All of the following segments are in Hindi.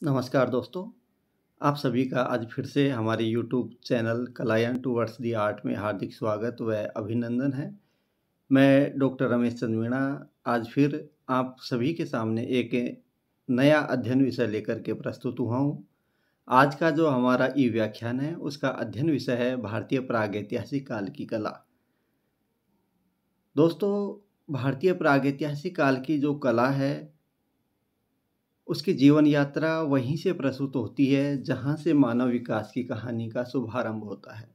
नमस्कार दोस्तों, आप सभी का आज फिर से हमारे YouTube channel Kalayan towards the art में हार्दिक स्वागत व अभिनंदन है। मैं डॉक्टर रमेश चंद मीणा आज फिर आप सभी के सामने एक नया अध्ययन विषय लेकर के प्रस्तुत हुआ हूँ। आज का जो हमारा ई-व्याख्यान है, उसका अध्ययन विषय है भारतीय प्रागैतिहासिक काल की कला। दोस्तों, भारतीय प्रागैतिहासिक काल की जो कला है, उसकी जीवन यात्रा वहीं से प्रस्तुत होती है जहाँ से मानव विकास की कहानी का शुभारंभ होता है।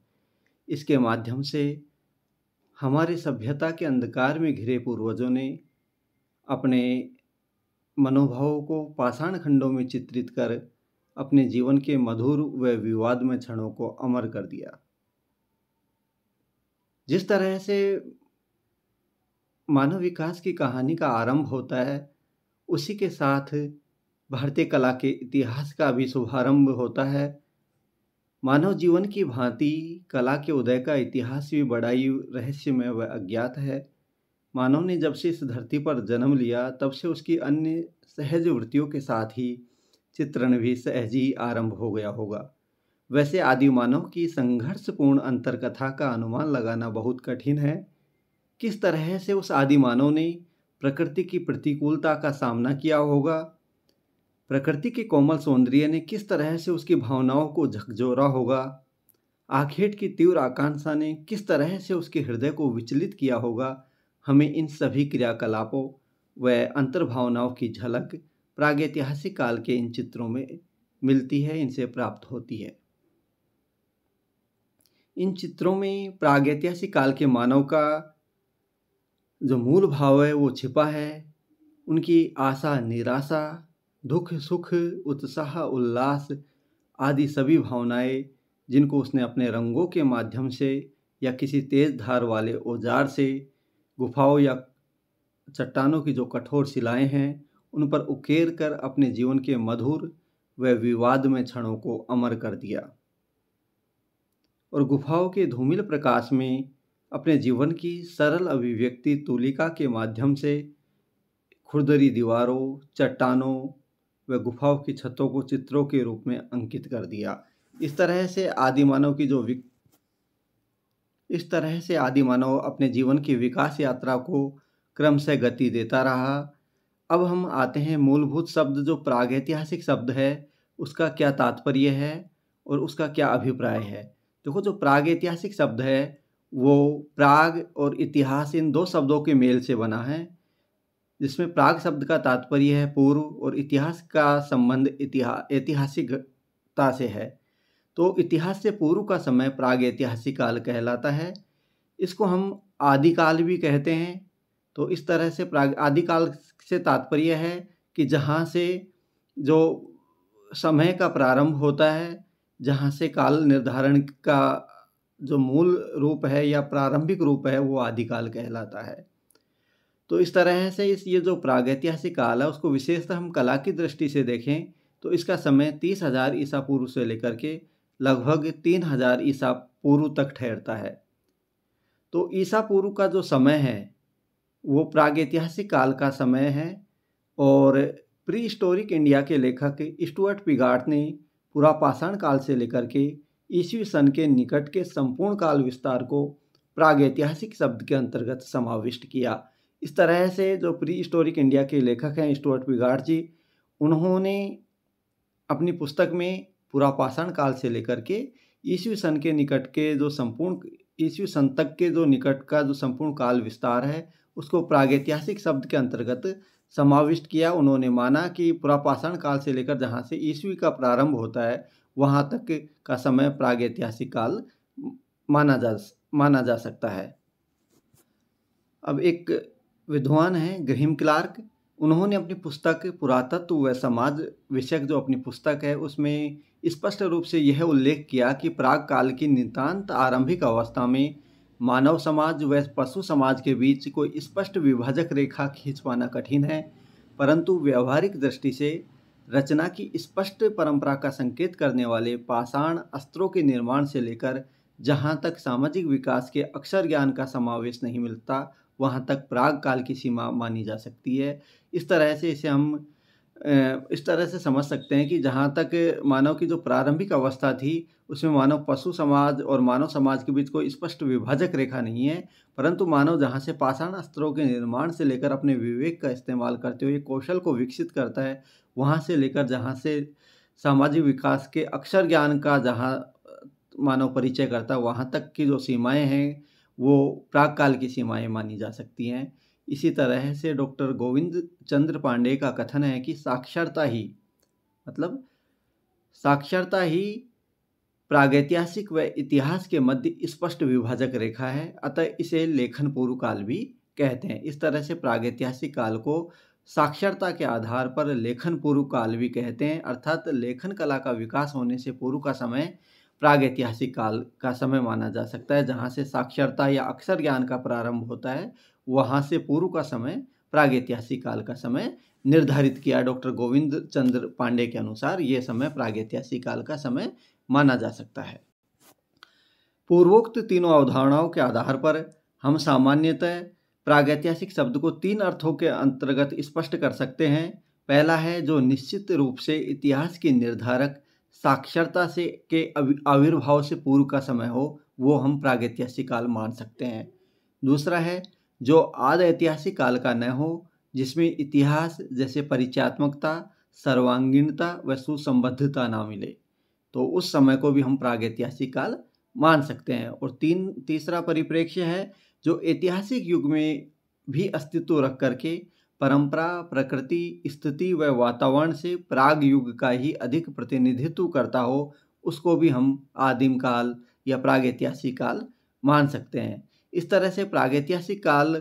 इसके माध्यम से हमारे सभ्यता के अंधकार में घिरे पूर्वजों ने अपने मनोभावों को पाषाण खंडों में चित्रित कर अपने जीवन के मधुर व विवादमय क्षणों को अमर कर दिया। जिस तरह से मानव विकास की कहानी का आरंभ होता है, उसी के साथ भारतीय कला के इतिहास का भी शुभारंभ होता है। मानव जीवन की भांति कला के उदय का इतिहास भी बड़ा ही रहस्यमय व अज्ञात है। मानव ने जब से इस धरती पर जन्म लिया, तब से उसकी अन्य सहज वृत्तियों के साथ ही चित्रण भी सहज ही आरंभ हो गया होगा। वैसे आदि मानव की संघर्षपूर्ण अंतरकथा का अनुमान लगाना बहुत कठिन है। किस तरह से उस आदि मानव ने प्रकृति की प्रतिकूलता का सामना किया होगा, प्रकृति के कोमल सौंदर्य ने किस तरह से उसकी भावनाओं को झकझोरा होगा, आखेट की तीव्र आकांक्षा ने किस तरह से उसके हृदय को विचलित किया होगा, हमें इन सभी क्रियाकलापों व अंतर्भावनाओं की झलक प्रागैतिहासिक काल के इन चित्रों में मिलती है, इनसे प्राप्त होती है। इन चित्रों में प्रागैतिहासिक काल के मानव का जो मूल भाव है वो छिपा है। उनकी आशा निराशा, दुख सुख, उत्साह उल्लास आदि सभी भावनाएं, जिनको उसने अपने रंगों के माध्यम से या किसी तेज धार वाले औजार से गुफाओं या चट्टानों की जो कठोर शिलाएं हैं, उन पर उकेर कर अपने जीवन के मधुर व विवादमय क्षणों को अमर कर दिया और गुफाओं के धूमिल प्रकाश में अपने जीवन की सरल अभिव्यक्ति तुलिका के माध्यम से खुरदरी दीवारों, चट्टानों व गुफाओं की छतों को चित्रों के रूप में अंकित कर दिया। इस तरह से आदि मानव अपने जीवन की विकास यात्रा को क्रमशः गति देता रहा। अब हम आते हैं मूलभूत शब्द जो प्रागैतिहासिक शब्द है, उसका क्या तात्पर्य है और उसका क्या अभिप्राय है। देखो, जो प्रागैतिहासिक शब्द है वो प्राग और इतिहास इन दो शब्दों के मेल से बना है, जिसमें प्राग शब्द का तात्पर्य है पूर्व और इतिहास का संबंध ऐतिहासिकता से है। तो इतिहास से पूर्व का समय प्रागैतिहासिक काल कहलाता है। इसको हम आदिकाल भी कहते हैं। तो इस तरह से आदिकाल से तात्पर्य है कि जहाँ से जो समय का प्रारंभ होता है, जहाँ से काल निर्धारण का जो मूल रूप है या प्रारंभिक रूप है, वो आदिकाल कहलाता है। तो इस तरह से ये जो प्रागैतिहासिक काल है, उसको विशेषतः हम कला की दृष्टि से देखें तो इसका समय 30,000 ईसा पूर्व से लेकर के लगभग 3,000 ईसा पूर्व तक ठहरता है। तो ईसा पूर्व का जो समय है वो प्रागैतिहासिक काल का समय है और प्री हिस्टोरिक इंडिया के लेखक स्टुअर्ट पिगार्ट ने पुरापाषाण काल से लेकर के ईस्वी सन के निकट के संपूर्ण काल विस्तार को प्रागैतिहासिक शब्द के अंतर्गत समाविष्ट किया। इस तरह से जो प्री हिस्टोरिक इंडिया के लेखक हैं स्टुअर्ट पिगार्ट जी, उन्होंने अपनी पुस्तक में पुरापाषाण काल से लेकर के ईस्वी सन के निकट के जो संपूर्ण ईस्वी सन तक के जो निकट का जो संपूर्ण काल विस्तार है, उसको प्रागैतिहासिक शब्द के अंतर्गत समाविष्ट किया। उन्होंने माना कि पुरापाषाण काल से लेकर जहाँ से ईस्वी का प्रारंभ होता है, वहाँ तक का समय प्रागैतिहासिक काल माना जा सकता है। अब एक विद्वान हैं ग्रहीम क्लार्क, उन्होंने अपनी पुस्तक पुरातत्व व समाज विषयक जो अपनी पुस्तक है, उसमें स्पष्ट रूप से यह उल्लेख किया कि प्राग काल की नितांत आरंभिक अवस्था में मानव समाज व पशु समाज के बीच कोई स्पष्ट विभाजक रेखा खींच पाना कठिन है, परंतु व्यवहारिक दृष्टि से रचना की स्पष्ट परंपरा का संकेत करने वाले पाषाण अस्त्रों के निर्माण से लेकर जहाँ तक सामाजिक विकास के अक्षर ज्ञान का समावेश नहीं मिलता, वहाँ तक प्राग काल की सीमा मानी जा सकती है। इस तरह से इसे हम इस तरह से समझ सकते हैं कि जहाँ तक मानव की जो प्रारंभिक अवस्था थी, उसमें मानव पशु समाज और मानव समाज के बीच कोई स्पष्ट विभाजक रेखा नहीं है, परंतु मानव जहाँ से पाषाण अस्त्रों के निर्माण से लेकर अपने विवेक का इस्तेमाल करते हुए कौशल को विकसित करता है, वहाँ से लेकर जहाँ से सामाजिक विकास के अक्षर ज्ञान का जहाँ मानव परिचय करता है, वहाँ तक की जो सीमाएँ हैं, वो प्राक-काल की सीमाएँ मानी जा सकती हैं। इसी तरह से डॉक्टर गोविंद चंद्र पांडे का कथन है कि साक्षरता ही मतलब साक्षरता ही प्रागैतिहासिक व इतिहास के मध्य स्पष्ट विभाजक रेखा है, अतः इसे लेखन पूर्व काल भी कहते हैं। इस तरह से प्रागैतिहासिक काल को साक्षरता के आधार पर लेखन पूर्व काल भी कहते हैं, अर्थात लेखन कला का विकास होने से पूर्व का समय प्रागैतिहासिक काल का समय माना जा सकता है। जहाँ से साक्षरता या अक्षर ज्ञान का प्रारंभ होता है, वहाँ से पूर्व का समय प्रागैतिहासिक काल का समय निर्धारित किया डॉक्टर गोविंद चंद्र पांडे के अनुसार ये समय प्रागैतिहासिक काल का समय माना जा सकता है। पूर्वोक्त तीनों अवधारणाओं के आधार पर हम सामान्यतः प्रागैतिहासिक शब्द को 3 अर्थों के अंतर्गत स्पष्ट कर सकते हैं। पहला है जो निश्चित रूप से इतिहास की निर्धारक साक्षरता से के आविर्भाव से पूर्व का समय हो, वो हम प्रागैतिहासिक काल मान सकते हैं। दूसरा है जो आदि ऐतिहासिक काल का न हो, जिसमें इतिहास जैसे परिचयात्मकता, सर्वांगीणता व सुसंबद्धता ना मिले, तो उस समय को भी हम प्रागैतिहासिक काल मान सकते हैं। और तीसरा परिप्रेक्ष्य है जो ऐतिहासिक युग में भी अस्तित्व रख करके परंपरा, प्रकृति, स्थिति व वातावरण से प्राग युग का ही अधिक प्रतिनिधित्व करता हो, उसको भी हम आदिम काल या प्रागैतिहासिक काल मान सकते हैं। इस तरह से प्रागैतिहासिक काल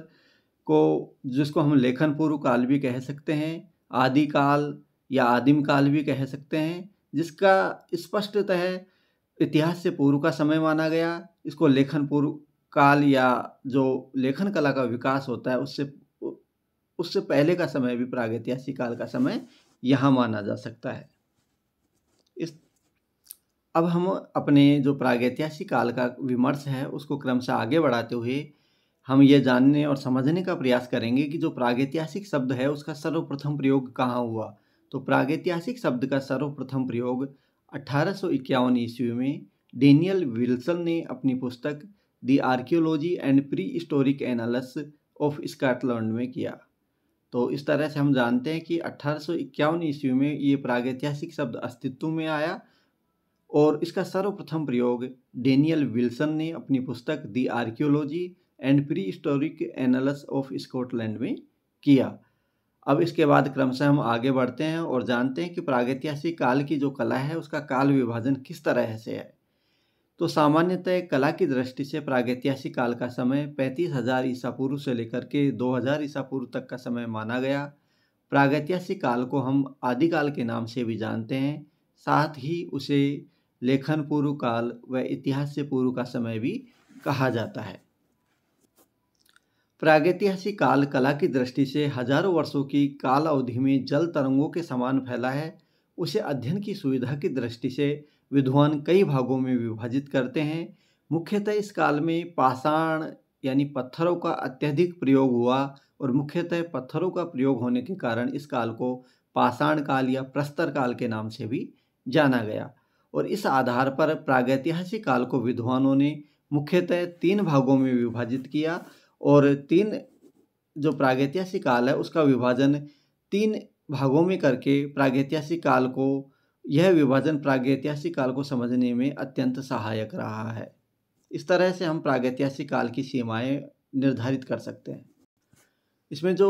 को जिसको हम लेखन पूर्व काल भी कह सकते हैं, आदि काल या आदिम काल भी कह सकते हैं, जिसका स्पष्टतः इतिहास से पूर्व का समय माना गया। इसको लेखन पूर्व काल या जो लेखन कला का विकास होता है उससे पहले का समय भी प्रागैतिहासिक काल का समय यहाँ माना जा सकता है। अब हम अपने जो प्रागैतिहासिक काल का विमर्श है उसको क्रमशः आगे बढ़ाते हुए हम ये जानने और समझने का प्रयास करेंगे कि जो प्रागैतिहासिक शब्द है उसका सर्वप्रथम प्रयोग कहाँ हुआ। तो प्रागैतिहासिक शब्द का सर्वप्रथम प्रयोग 1851 ईस्वी में डेनियल विल्सन ने अपनी पुस्तक the archaeology and pre historic analysis of Scotland में किया। तो इस तरह से हम जानते हैं कि 1851 ईस्वी में ये प्रागैतिहासिक शब्द अस्तित्व में आया और इसका सर्वप्रथम प्रयोग डेनियल विल्सन ने अपनी पुस्तक the archaeology and pre historic analysis of Scotland में किया। अब इसके बाद क्रमशः हम आगे बढ़ते हैं और जानते हैं कि प्रागैतिहासिक काल की जो कला है उसका काल विभाजन किस तरह से है। तो सामान्यतः कला की दृष्टि से प्रागैतिहासिक काल का समय 35,000 ईसा पूर्व से लेकर के 2000 ईसा पूर्व तक का समय माना गया। प्रागैतिहासिक काल को हम आदिकाल के नाम से भी जानते हैं, साथ ही उसे लेखन पूर्व काल व इतिहास से पूर्व का समय भी कहा जाता है। प्रागैतिहासिक काल कला की दृष्टि से हजारों वर्षों की काल अवधि में जल तरंगों के समान फैला है। उसे अध्ययन की सुविधा की दृष्टि से विद्वान कई भागों में विभाजित करते हैं। मुख्यतः इस काल में पाषाण यानी पत्थरों का अत्यधिक प्रयोग हुआ और मुख्यतः पत्थरों का प्रयोग होने के कारण इस काल को पाषाण काल या प्रस्तर काल के नाम से भी जाना गया। और इस आधार पर प्रागैतिहासिक काल को विद्वानों ने मुख्यतः 3 भागों में विभाजित किया और 3 जो प्रागैतिहासिक काल है उसका विभाजन 3 भागों में करके प्रागैतिहासिक काल को यह विभाजन प्रागैतिहासिक काल को समझने में अत्यंत सहायक रहा है। इस तरह से हम प्रागैतिहासिक काल की सीमाएं निर्धारित कर सकते हैं। इसमें जो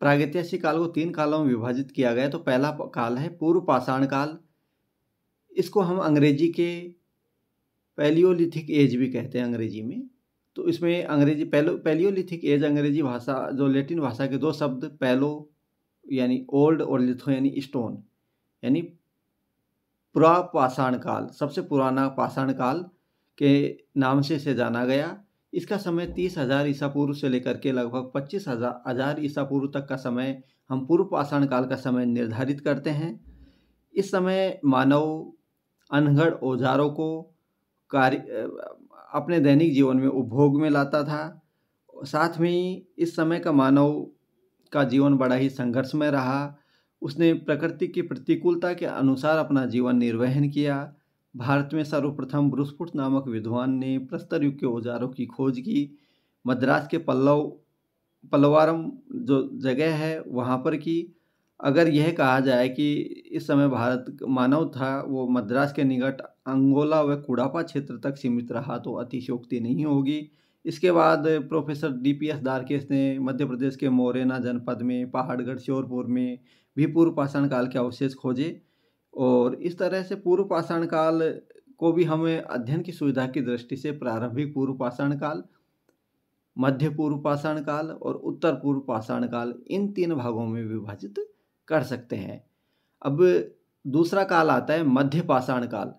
प्रागैतिहासिक काल को 3 कालों में विभाजित किया गया, तो पहला काल है पूर्व पाषाण काल। इसको हम अंग्रेजी के पैलियोलिथिक एज भी कहते हैं अंग्रेजी में। तो इसमें अंग्रेजी पैलियोलिथिक एज अंग्रेजी भाषा जो लैटिन भाषा के 2 शब्द पैलो यानी ओल्ड और लिथो यानी स्टोन यानी पुरापाषाण काल, सबसे पुराना पाषाण काल के नाम से इसे जाना गया। इसका समय 30,000 ईसा पूर्व से लेकर के लगभग 25,000 ईसा पूर्व तक का समय हम पूर्व पाषाण काल का समय निर्धारित करते हैं। इस समय मानव अनगढ़ औजारों को अपने दैनिक जीवन में उपभोग में लाता था। साथ में ही इस समय का मानव का जीवन बड़ा ही संघर्षमय रहा। उसने प्रकृति की प्रतिकूलता के अनुसार अपना जीवन निर्वहन किया। भारत में सर्वप्रथम ब्रुसफुट नामक विद्वान ने प्रस्तर युग के औजारों की खोज की। मद्रास के पल्लवारम जो जगह है वहाँ पर की। अगर यह कहा जाए कि इस समय भारत मानव था वो मद्रास के निकट अंगोला व कुडापा क्षेत्र तक सीमित रहा तो अतिशयोक्ति नहीं होगी। इसके बाद प्रोफेसर DPS दारकेस ने मध्य प्रदेश के मोरेना जनपद में, पहाड़गढ़, श्योरपुर में भी पूर्व पाषाण काल के अवशेष खोजे। और इस तरह से पूर्व पाषाण काल को भी हमें अध्ययन की सुविधा की दृष्टि से प्रारंभिक पूर्व पाषाण काल, मध्य पूर्व पाषाण काल और उत्तर पूर्व पाषाण काल, इन 3 भागों में विभाजित कर सकते हैं। अब दूसरा काल आता है मध्य पाषाण काल।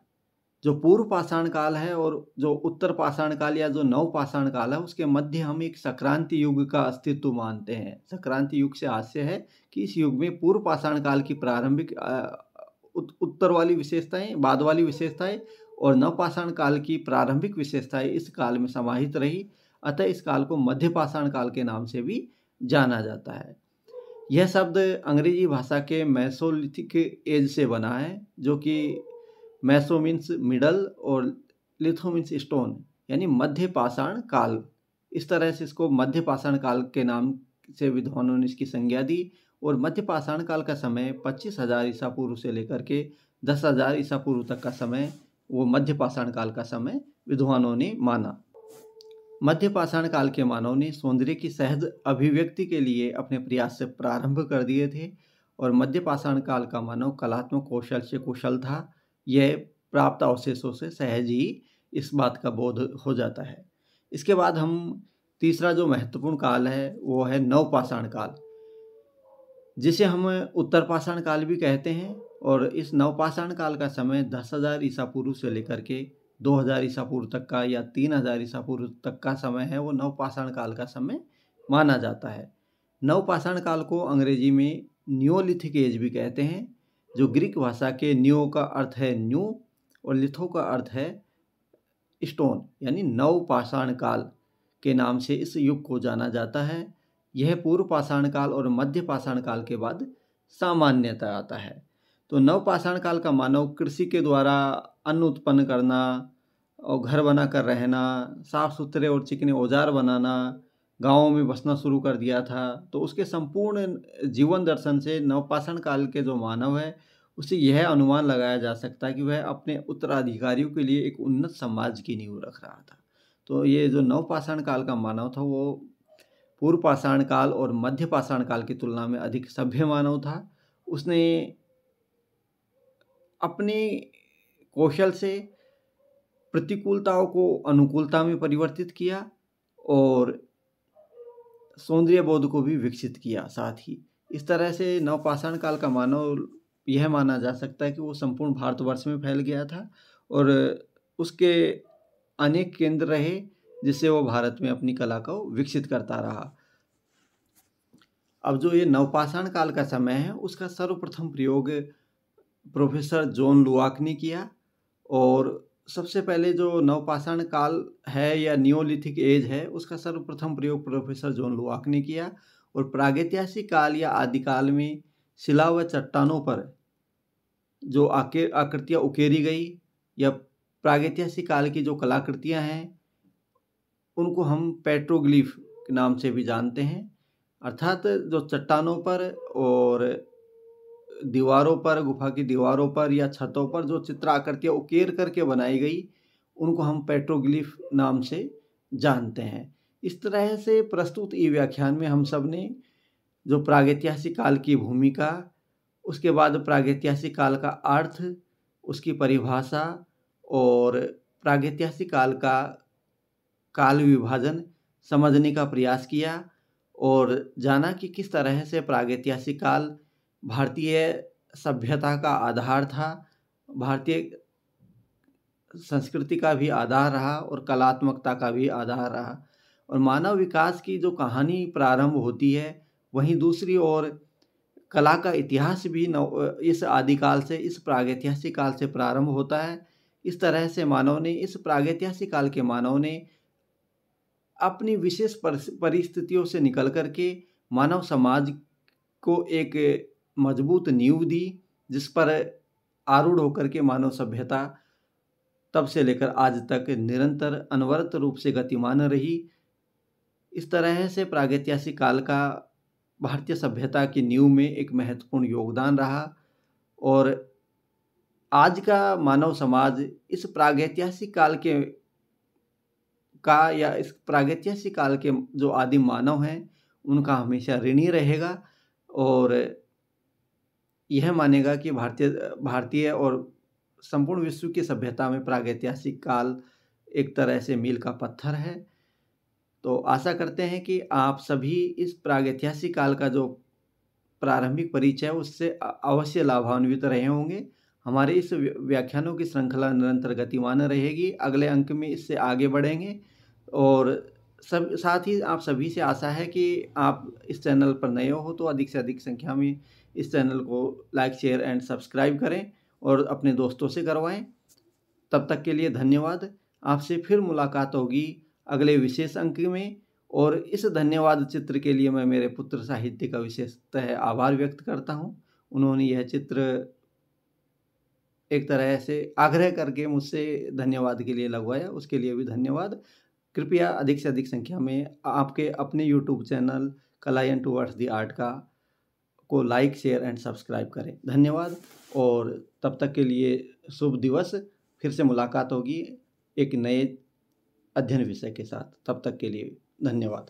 जो पूर्व पाषाण काल है और जो उत्तर पाषाण काल या जो नव पाषाण काल है उसके मध्य हम एक संक्रांति युग का अस्तित्व मानते हैं। संक्रांति युग से हास्य है कि इस युग में पूर्व पाषाण काल की प्रारंभिक उत्तर वाली विशेषताएं, बाद वाली विशेषताएं और नव पाषाण काल की प्रारंभिक विशेषताएं इस काल में समाहित रही। अतः इस काल को मध्य पाषाण काल के नाम से भी जाना जाता है। यह शब्द अंग्रेजी भाषा के मेसोलिथिक एज से बना है, जो कि मेसो मीन्स मिडल और लिथो मीन्स स्टोन, यानी मध्य पाषाण काल। इस तरह से इसको मध्य पाषाण काल के नाम से विद्वानों ने इसकी संज्ञा दी। और मध्य पाषाण काल का समय 25,000 ईसा पूर्व से लेकर के 10,000 ईसा पूर्व तक का समय वो मध्य पाषाण काल का समय विद्वानों ने माना। मध्य पाषाण काल के मानव ने सौंदर्य की सहज अभिव्यक्ति के लिए अपने प्रयास से प्रारंभ कर दिए थे और मध्य पाषाण काल का मानव कलात्मक कौशल से कुशल था। यह प्राप्त अवशेषों से सहज ही इस बात का बोध हो जाता है। इसके बाद हम तीसरा जो महत्वपूर्ण काल है वो है नव पाषाण काल, जिसे हम उत्तर पाषाण काल भी कहते हैं। और इस नव पाषाण काल का समय 10,000 ईसा पूर्व से लेकर के 2,000 ईसा पूर्व तक का या 3,000 ईसा पूर्व तक का समय है, वो नव पाषाण काल का समय माना जाता है। नव पाषाण काल को अंग्रेजी में न्योलिथिक एज भी कहते हैं, जो ग्रीक भाषा के न्यो का अर्थ है न्यू और लिथो का अर्थ है स्टोन, यानी नव पाषाण काल के नाम से इस युग को जाना जाता है। यह पूर्व पाषाण काल और मध्य पाषाण काल के बाद सामान्यतः आता है। तो नव पाषाण काल का मानव कृषि के द्वारा अन्न उत्पन्न करना और घर बना कर रहना, साफ सुथरे और चिकने औजार बनाना, गाँवों में बसना शुरू कर दिया था। तो उसके संपूर्ण जीवन दर्शन से नवपाषाण काल के जो मानव है उससे यह अनुमान लगाया जा सकता है कि वह अपने उत्तराधिकारियों के लिए एक उन्नत समाज की नींव रख रहा था। तो ये जो नवपाषाण काल का मानव था वो पूर्व पाषाण काल और मध्य पाषाण काल की तुलना में अधिक सभ्य मानव था। उसने अपने कौशल से प्रतिकूलताओं को अनुकूलता में परिवर्तित किया और सौंदर्य बोध को भी विकसित किया। साथ ही इस तरह से नवपाषाण काल का मानव यह माना जा सकता है कि वो संपूर्ण भारतवर्ष में फैल गया था और उसके अनेक केंद्र रहे जिससे वो भारत में अपनी कला को विकसित करता रहा। अब जो ये नवपाषाण काल का समय है उसका सर्वप्रथम प्रयोग प्रोफेसर जॉन लुआक ने किया। और सबसे पहले जो नवपाषाण काल है या नियोलिथिक एज है उसका सर्वप्रथम प्रयोग प्रोफेसर जॉन लुआक ने किया। और प्रागैतिहासिक काल या आदिकाल में शिला व चट्टानों पर जो आकृतियाँ उकेरी गई या प्रागैतिहासिक काल की जो कलाकृतियाँ हैं उनको हम पेट्रोग्लिफ के नाम से भी जानते हैं। अर्थात जो चट्टानों पर और दीवारों पर, गुफा की दीवारों पर या छतों पर जो चित्र आकृतियाँ उकेर करके बनाई गई उनको हम पेट्रोग्लिफ नाम से जानते हैं। इस तरह से प्रस्तुत ई व्याख्यान में हम सब ने जो प्रागैतिहासिक काल की भूमिका, उसके बाद प्रागैतिहासिक काल का अर्थ, उसकी परिभाषा और प्रागैतिहासिक काल का काल विभाजन समझने का प्रयास किया और जाना कि किस तरह से प्रागैतिहासिक काल भारतीय सभ्यता का आधार था, भारतीय संस्कृति का भी आधार रहा और कलात्मकता का भी आधार रहा। और मानव विकास की जो कहानी प्रारंभ होती है वहीं दूसरी ओर कला का इतिहास भी इस आदिकाल से, इस प्रागैतिहासिक काल से प्रारंभ होता है। इस तरह से मानव ने, इस प्रागैतिहासिक काल के मानव ने अपनी विशेष परिस्थितियों से निकल करके मानव समाज को एक मजबूत नींव दी, जिस पर आरूढ़ होकर के मानव सभ्यता तब से लेकर आज तक निरंतर अनवरत रूप से गतिमान रही। इस तरह से प्रागैतिहासिक काल का भारतीय सभ्यता की नींव में एक महत्वपूर्ण योगदान रहा और आज का मानव समाज इस प्रागैतिहासिक काल या इस प्रागैतिहासिक काल के जो आदिम मानव हैं उनका हमेशा ऋणी रहेगा और यह मानेगा कि भारतीय और संपूर्ण विश्व की सभ्यता में प्रागैतिहासिक काल एक तरह से मील का पत्थर है। तो आशा करते हैं कि आप सभी इस प्रागैतिहासिक काल का जो प्रारंभिक परिचय है उससे अवश्य लाभान्वित रहे होंगे। हमारे इस व्याख्यानों की श्रृंखला निरंतर गतिमान रहेगी। अगले अंक में इससे आगे बढ़ेंगे और साथ ही आप सभी से आशा है कि आप इस चैनल पर नए हो तो अधिक से अधिक संख्या में इस चैनल को लाइक, शेयर एंड सब्सक्राइब करें और अपने दोस्तों से करवाएं। तब तक के लिए धन्यवाद। आपसे फिर मुलाकात होगी अगले विशेष अंक में और इस धन्यवाद चित्र के लिए मैं मेरे पुत्र साहित्य का विशेषतः आभार व्यक्त करता हूँ। उन्होंने यह चित्र एक तरह से आग्रह करके मुझसे धन्यवाद के लिए लगवाया, उसके लिए भी धन्यवाद। कृपया अधिक से अधिक संख्या में आपके अपने YouTube channel Kalayan towards the art को लाइक, शेयर एंड सब्सक्राइब करें। धन्यवाद और तब तक के लिए शुभ दिवस। फिर से मुलाकात होगी एक नए अध्ययन विषय के साथ। तब तक के लिए धन्यवाद।